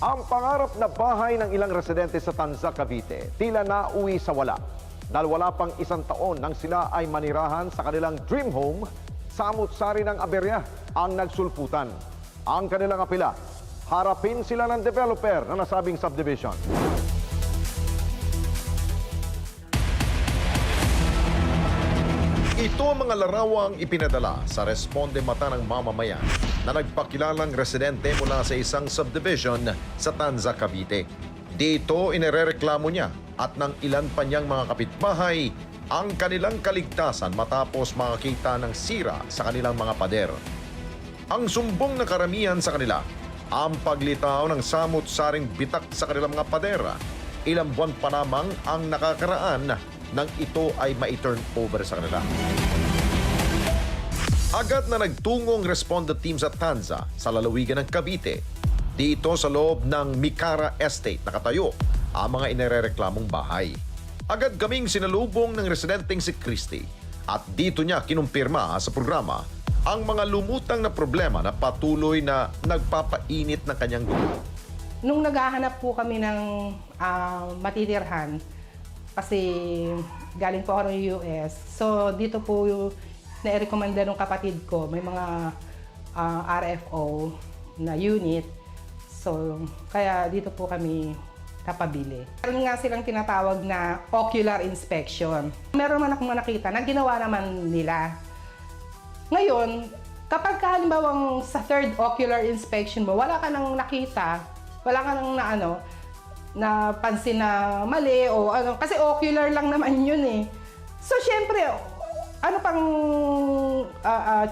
Ang pangarap na bahay ng ilang residente sa Tanza, Cavite, tila nauwi sa wala. Dahil wala pang isang taon nang sila ay manirahan sa kanilang dream home, samut-sari ng aberya ang nagsulputan. Ang kanilang apela, harapin sila ng developer na nasabing subdivision. Ito ang mga larawang ipinadala sa responde mata ng mamamayan na nagpakilalang residente mula sa isang subdivision sa Tanza, Cavite. Dito inerereklamo niya at ng ilan pa niyang mga kapitbahay ang kanilang kaligtasan matapos makakita ng sira sa kanilang mga pader. Ang sumbong na karamihan sa kanila, ang paglitaw ng samut-saring bitak sa kanilang mga pader. Ilang buwan pa lamang ang nakakaraan nang ito ay ma-turn over sa kanila. Agad na nagtungong responde team sa Tanza sa lalawigan ng Cavite. Dito sa loob ng Mikara Estate nakatayo ang mga inerereklamong bahay. Agad kaming sinalubong ng residenteng si Christy at dito niya kinumpirma sa programa ang mga lumutang na problema na patuloy na nagpapainit ng kanyang dugo. Nung naghahanap po kami ng matitirhan, kasi galing po ako ng US. So dito po na-recommenda ng kapatid ko, may mga RFO na unit. So kaya dito po kami kapabili. Meron nga silang tinatawag na ocular inspection. Meron man akong nakita na ginawa naman nila. Ngayon, kapag halimbawa sa third ocular inspection mo, wala ka nang nakita, wala ka nang na pansin na mali o ano, kasi ocular lang naman yun eh. So, syempre, ano pang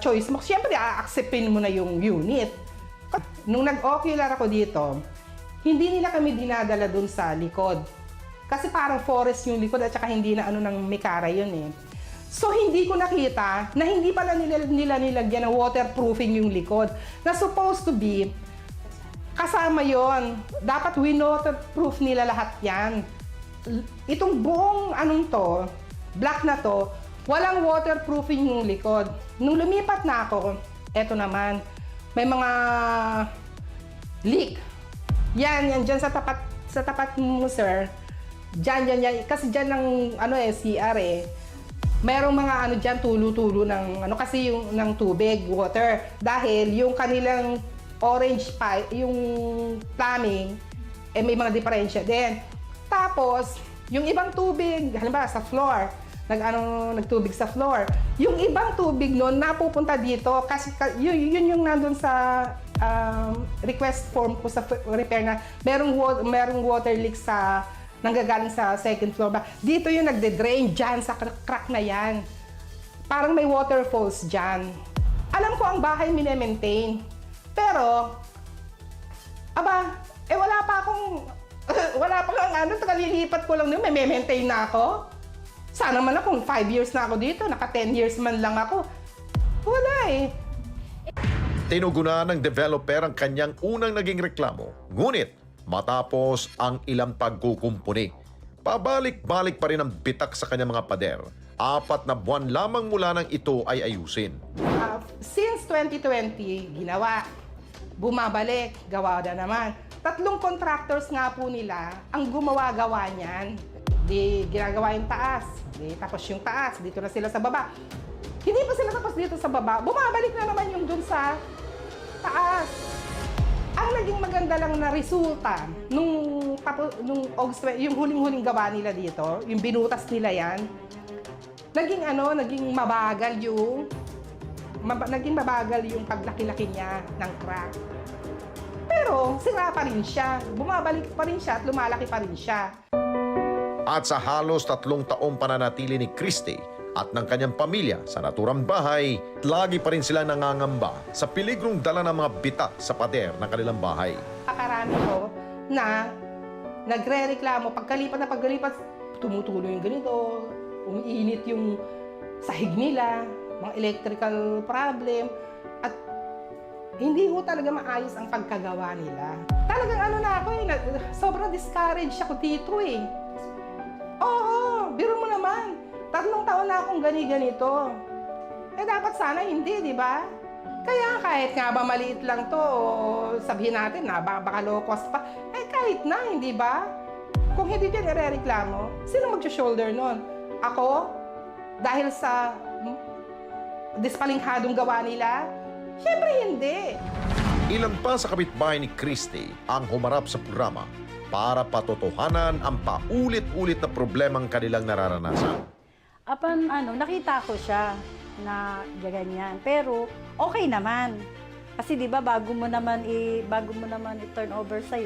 choice mo? Syempre, a-acceptin mo na yung unit. Nung nag-ocular ako dito, hindi nila kami dinadala dun sa likod. Kasi parang forest yung likod at saka hindi na ng Mikara yun eh. So, hindi ko nakita na hindi pala nila nilagyan ng waterproofing yung likod. Na supposed to be kasama yon. Dapat win-waterproof nila lahat yan. Itong buong black na to, walang waterproofing yung likod. Nung lumipat na ako, eto naman, may mga leak. Yan, dyan sa tapat mo, sir. Dyan. Kasi dyan ng CR eh. Merong mga dyan, tulo-tulo ng kasi yung ng tubig, water. Dahil yung kanilang orange pipe, yung plumbing, may mga diferensya din. Tapos, yung ibang tubig, halimbawa sa floor, nagtubig sa floor. Yung ibang tubig nun, napupunta dito kasi yun yung nandun sa request form ko sa repair na merong water leak sa nanggagaling sa second floor ba. Dito yung nagde-drain dyan sa crack na yan. Parang may waterfalls dyan. Alam ko ang bahay mine-maintain. Pero, wala pa lang tagalilipat ko lang nun, may maintain na ako. Sana man kung 5 years na ako dito, naka 10 years man lang ako. Wala eh. Tinugunan ng developer ang kanyang unang naging reklamo. Ngunit, matapos ang ilang pagkukumpuni, pabalik-balik pa rin ang bitak sa kanyang mga pader. 4 na buwan lamang mula nang ito ay ayusin. Since 2020, ginawa. Bumabalik, gawa na naman. 3 contractors nga po nila ang gumawa-gawa niyan. Di ginagawa yung taas. Di tapos yung taas, dito na sila sa baba. Hindi pa sila tapos dito sa baba, bumabalik na naman yung dun sa taas. Ang naging maganda lang na resulta nung August, yung huling-huling gawa nila dito, yung binutas nila yan, naging mabagal yung paglaki-laki niya ng crack. Pero sira pa rin siya, bumabalik pa rin siya at lumalaki pa rin siya. At sa halos 3 taong pananatili ni Christy at ng kanyang pamilya sa naturang bahay, lagi pa rin sila nangangamba sa peligrong dala ng mga bitak sa pader ng kanilang bahay. Nakarami ko na nagre-reklamo, pagkalipat, tumutulo yung ganito, umiinit yung sahig nila, mga electrical problem, at hindi ko talaga maayos ang pagkagawa nila. Talagang sobrang discouraged ako dito eh. Oo, biro mo naman. 3 taon na akong ganito. Eh dapat sana hindi, di ba? Kaya kahit nga ba maliit lang to, o sabihin natin na baka low cost pa, kahit na, hindi ba? Kung hindi din irereklamo, sino mag-shoulder nun? Ako? Dahil sa dispalinghadong gawa nila? Siyempre hindi. Ilan pa sa kapitbahay ni Christy ang humarap sa programa para patotohanan ang paulit-ulit na problemang kanilang nararanasan. Nakita ko siya na ganyan. Pero okay naman. Kasi 'di ba bago mo naman i-turn over sa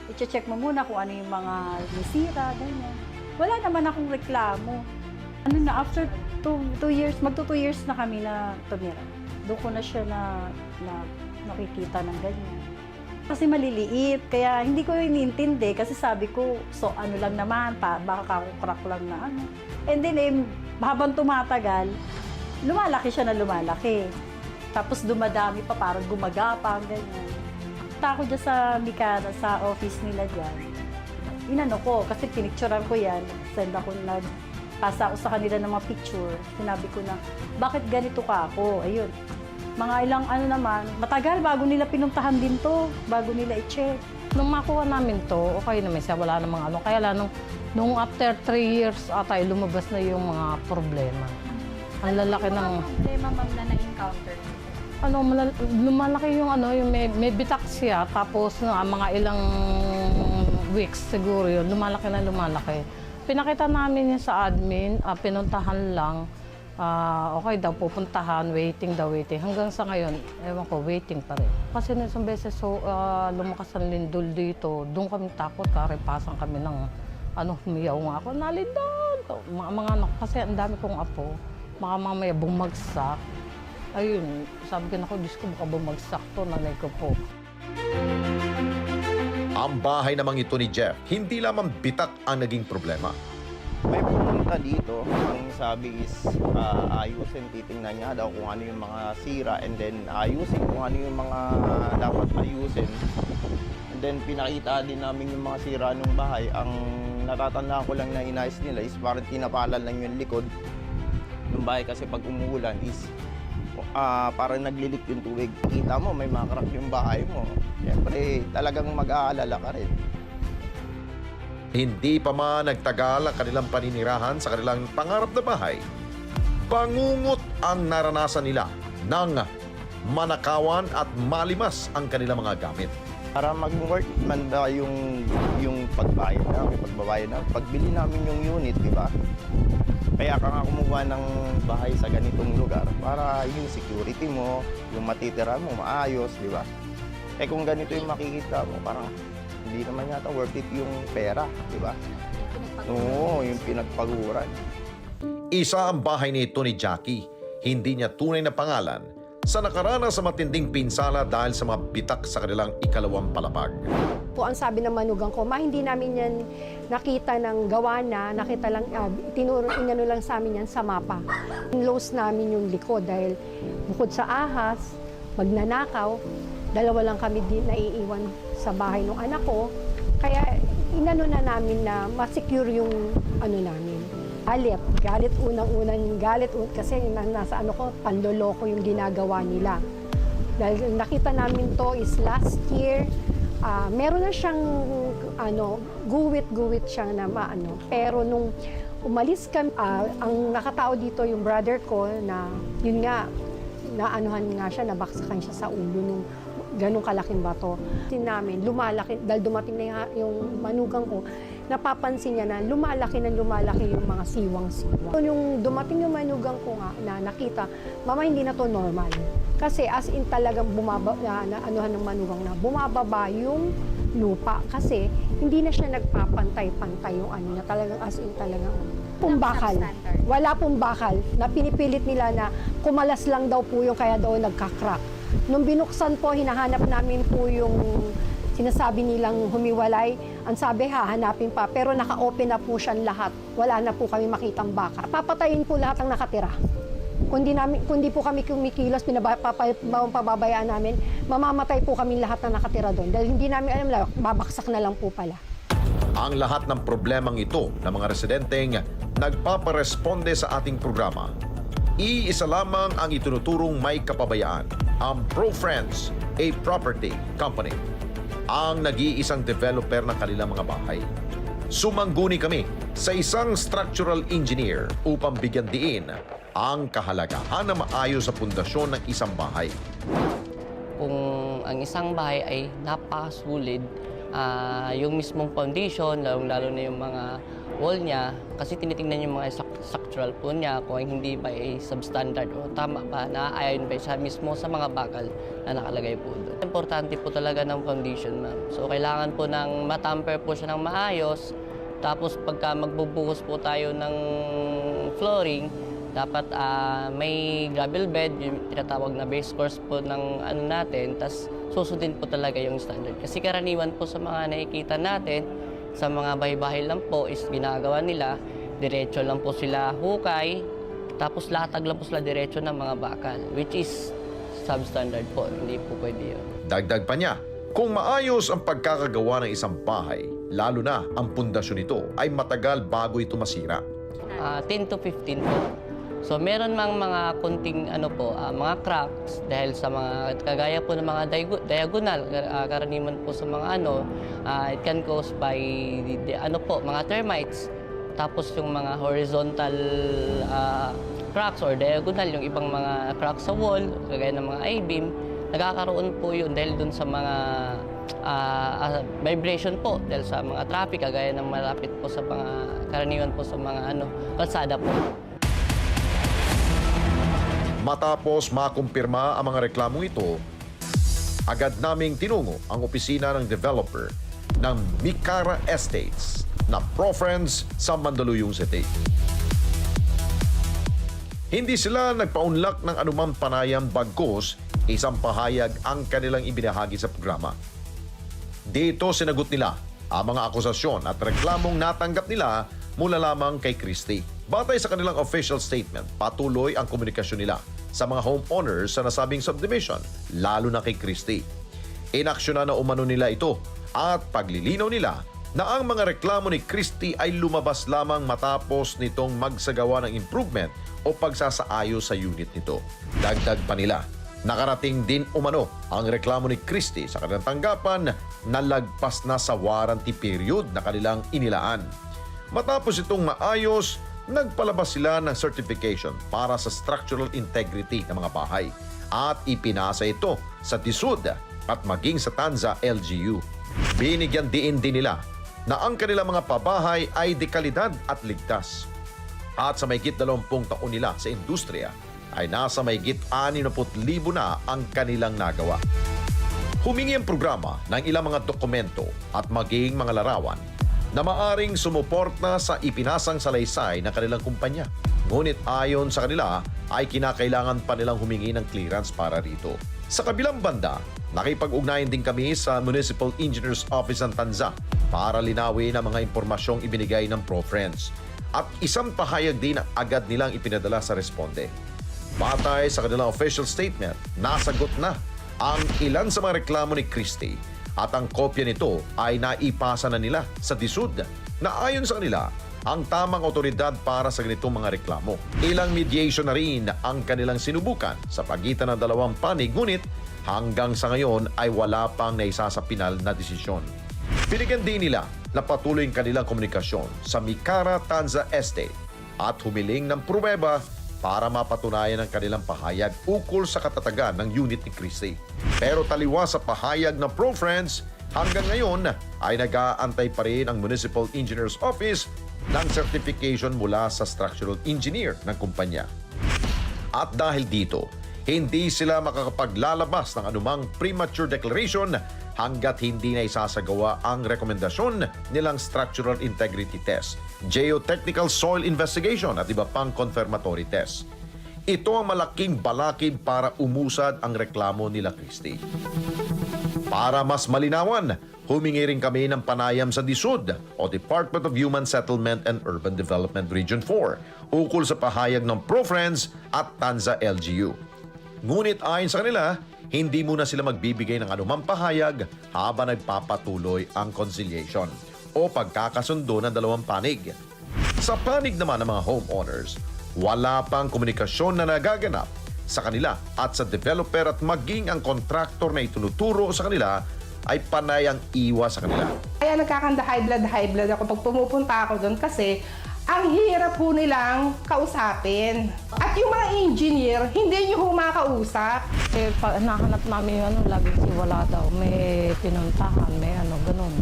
i-check mo muna kung ano yung mga nisira, ganyan. Wala naman akong reklamo. After 2 years, magto 2 years na kami na tumira. Doon ko na siya na nakikita ng ganyan. Kasi maliliit, kaya hindi ko inintindi kasi sabi ko, so ano lang naman, baka crack lang na ano. And then, habang tumatagal, lumalaki siya na lumalaki. Tapos dumadami pa, parang gumagapang, ganyan. Tako dyan sa Mikara, sa office nila dyan. Inano ko, kasi pinicturean ko yan. Send ako pasa ako sa kanila ng mga picture. Sinabi ko na, bakit ganito ka ako? Ayun. Mga ilang matagal bago nila pinuntahan din to, bago nila i-check. Nung makuha namin to, okay naman siya, wala namang Kaya lang, nung after 3 years atay, lumabas na yung mga problema. Ang lalaki ng... problema, ma'am, na na-encounter? Lumalaki yung yung may bitak siya, tapos mga ilang weeks siguro yun, lumalaki na lumalaki. Pinakita namin yun sa admin, pinuntahan lang. Okay daw, pupuntahan, waiting. Hanggang sa ngayon, ewan ko, waiting pa rin. Kasi nung isang beses, lumakas ang lindol dito, doon kami takot, karipasan kami ng, humiyaw nga ako, nalindol! Mga anak, kasi ang dami kong apo, mamaya bumagsak. Ayun, sabi ko, Diyos ko, baka bumagsak to, nanay ko po. Ang bahay namang ito ni Jeff, hindi lamang bitak ang naging problema. May pumunta dito, ang sabi is ayusin, titingnan niya daw kung ano yung mga sira and then ayusin kung ano yung mga dapat ayusin. And then pinakita din namin yung mga sira ng bahay. Ang natatandaan ko lang na inayos nila is parang tinapalan lang yung likod ng bahay kasi pag umuulan is parang naglilik yung tubig. Kita mo, may makrak yung bahay mo. Siyempre, talagang mag-aalala ka rin. Hindi pa man nagtagal ang kanilang paninirahan sa kanilang pangarap na bahay. Bangungot ang naranasan nila ng manakawan at malimas ang kanilang mga gamit. Para mag-work man ba yung pagbabayad na, pagbili namin yung unit, di ba? Kaya ka nga kumuha ng bahay sa ganitong lugar para yung security mo, yung matitira mo, maayos, di ba? Kung ganito yung makikita mo, parang hindi naman yata worth it yung pera, di ba? Oo, yung pinagpaguran. Isa ang bahay ni Tony Jackie, hindi niya tunay na pangalan, sa nakaranas sa matinding pinsala dahil sa mga bitak sa kanilang ikalawang palapag. Po ang sabi ng manugang ko, hindi namin yan nakita ng gawa na, nakita lang, inano lang sa amin yan sa mapa. Close namin yung likod dahil bukod sa ahas, magnanakaw, dalawa lang kami din naiiwan sa bahay ng anak ko. Kaya inano na namin na ma-secure yung namin. Galit unang-unang kasi nasa panloloko yung ginagawa nila. Dahil nakita namin to is last year, meron na siyang guwit-guwit siyang na pero nung umalis kami, ang nakatao dito yung brother ko na yun nga, naanuhan nga siya, nabaksakan siya sa ulo nung ganong kalaking bato. Namin, lumalaki, dahil dumating na yung manugang ko, napapansin niya na lumalaki yung mga siwang-siwang. So, yung dumating yung manugang ko nga na nakita, mama, hindi na to normal. Kasi as in talagang anuhan ng manugang na bumababa yung lupa kasi hindi na siya nagpapantay-pantay yung niya. Talagang as in talagang pumbakal. Wala pong bakal na pinipilit nila na kumalas lang daw po yung kaya daw nagkakrak. Nung binuksan po, hinahanap namin po yung sinasabi nilang humiwalay. Ang sabi, hahanapin pa. Pero naka-open na po siyang lahat. Wala na po kami makitang baka. Papatayin po lahat ang nakatira. Kundi po kami kumikilos, pababayaan namin, mamamatay po kami lahat na nakatira doon. Dahil hindi namin alam, babaksak na lang po pala. Ang lahat ng problemang ito ng mga residenteng nagpaparesponde sa ating programa. Iisa lamang ang itunuturong may kapabayaan. ang ProFriends, a property company, ang nag-iisang developer ng kanilang mga bahay. Sumangguni kami sa isang structural engineer upang bigyan diin ang kahalagahan na maayos sa pundasyon ng isang bahay. Kung ang isang bahay ay napakasulit, yung mismong foundation, lalo na yung mga wall niya, kasi tinitingnan yung mga structural po niya kung hindi ba ay substandard o tama ba, naaayon ba siya mismo sa mga bakal na nakalagay po doon. Importante po talaga ng foundation, ma'am. So kailangan po ng matamper po siya ng maayos, tapos pagka magbubuhos po tayo ng flooring, dapat may gravel bed, yung tinatawag na base course po ng ano natin, tas susundin po talaga yung standard. Kasi karaniwan po sa mga nakikita natin, sa mga bahay-bahay lang po is ginagawa nila, diretso lang po sila hukay, tapos latag lang po sila diretso ng mga bakal, which is substandard po, hindi po pwede yun. Dagdag pa niya, kung maayos ang pagkakagawa ng isang bahay, lalo na ang pundasyon nito, ay matagal bago ito masira. 10 to 15 po. So meron mang mga kunting mga cracks dahil sa mga kagaya po ng mga diagonal, karaniwan po sa mga it can cause by mga termites. Tapos yung mga horizontal cracks or diagonal, yung ibang mga cracks sa wall, kagaya ng mga I-beam, nagkakaroon po yun dahil dun sa mga vibration po, dahil sa mga traffic, kagaya ng malapit po sa mga karaniwan po sa mga kalsada po. Matapos makumpirma ang mga reklamong ito, agad naming tinungo ang opisina ng developer ng Mikara Estates na ProFriends sa Mandaluyong City. Hindi sila nagpaunlak ng anumang panayam, bagkus isang pahayag ang kanilang ibinahagi sa programa. Dito sinagot nila ang mga akusasyon at reklamong natanggap nila mula lamang kay Christy. Batay sa kanilang official statement, patuloy ang komunikasyon nila sa mga homeowners sa nasabing subdivision, lalo na kay Christy. Inaksyonan na umano nila ito at paglilinaw nila na ang mga reklamo ni Christy ay lumabas lamang matapos nitong magsagawa ng improvement o pagsasaayos sa unit nito. Dagdag pa nila, nakarating din umano ang reklamo ni Christy sa kanilang tanggapan na lagpas na sa warranty period na kanilang inilaan. Matapos itong maayos, nagpalabas sila ng certification para sa structural integrity ng mga bahay at ipinasa ito sa DSUD at maging sa Tanza LGU. Binigyan din nila na ang kanilang mga pabahay ay dekalidad at ligtas. At sa mahigit 20 taon nila sa industriya, ay nasa mahigit 60,000 na ang kanilang nagawa. Humingi ang programa ng ilang mga dokumento at maging mga larawan na maaring sumuporta sa ipinasang salaysay ng kanilang kumpanya. Ngunit ayon sa kanila ay kinakailangan pa nilang humingi ng clearance para rito. Sa kabilang banda, nakipag-ugnayan din kami sa Municipal Engineers Office ng Tanza para linawin ang mga impormasyong ibinigay ng ProFriends. At isang pahayag din na agad nilang ipinadala sa responde. Batay sa kanilang official statement, nasagot na ang ilan sa mga reklamo ni Christy at ang kopya nito ay naipasa na nila sa DSUD na ayon sa kanila ang tamang otoridad para sa ganitong mga reklamo. Ilang mediation na rin ang kanilang sinubukan sa pagitan ng dalawang panig, ngunit hanggang sa ngayon ay wala pang naisa sa pinal na desisyon. Binigyan din nila na patuloy ang kanilang komunikasyon sa Mikara Tanza Estate at humiling ng pruweba para mapatunayan ang kanilang pahayag ukol sa katatagan ng unit ni Christy. Pero taliwas sa pahayag ng ProFriends, hanggang ngayon ay nag-aantay pa rin ang Municipal Engineers Office ng certification mula sa structural engineer ng kumpanya. At dahil dito, hindi sila makakapaglalabas ng anumang premature declaration hanggat hindi na isasagawa ang rekomendasyon nilang structural integrity test, geotechnical soil investigation at iba pang confirmatory test. Ito ang malaking balakid para umusad ang reklamo nila Christy. Para mas malinawan, humingi rin kami ng panayam sa DSUD o Department of Human Settlement and Urban Development Region 4 ukol sa pahayag ng ProFriends at Tanza LGU. Ngunit ayon sa kanila, hindi muna sila magbibigay ng anumang pahayag habang nagpapatuloy ang conciliation o pagkakasundo ng dalawang panig. Sa panig naman ng mga homeowners, wala pang komunikasyon na nagaganap sa kanila at sa developer at maging ang kontraktor na itunuturo sa kanila ay panay ang iwas sa kanila. Kaya nagkakanda high blood ako pag pumupunta ako doon kasi ang hirap po nilang kausapin. At yung mga engineer, hindi nyo humakausap. Eh, nahanap namin yung ano, laging wala daw. May pinuntahan, may ano, ganun.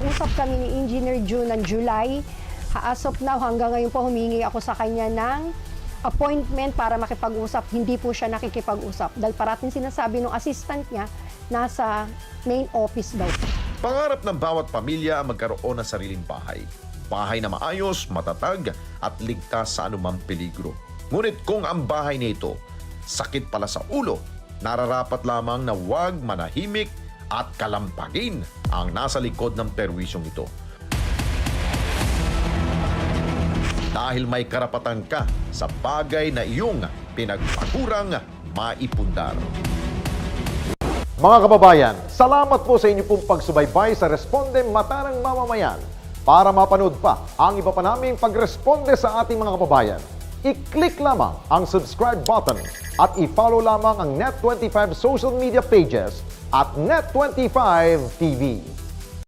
Usap kami ni Engineer June ng July. As of now, hanggang ngayon po humingi ako sa kanya ng appointment para makipag-usap. Hindi po siya nakikipag-usap. Dahil parating sinasabi ng assistant niya, nasa main office daw. Pangarap ng bawat pamilya ang magkaroon ng sariling bahay. Bahay na maayos, matatag at ligtas sa anumang peligro. Ngunit kung ang bahay nito sakit pala sa ulo, nararapat lamang na huwag manahimik at kalampagin ang nasa likod ng perwisyong ito. Dahil may karapatan ka sa bagay na iyong pinagpakurang maipundar. Mga kababayan, salamat po sa inyo pong pagsubaybay sa Responde Mata ng Mamamayan. Para mapanood pa ang iba pa naming pagresponde sa ating mga kababayan, i-click lamang ang subscribe button at i-follow lamang ang Net25 social media pages at Net25 TV.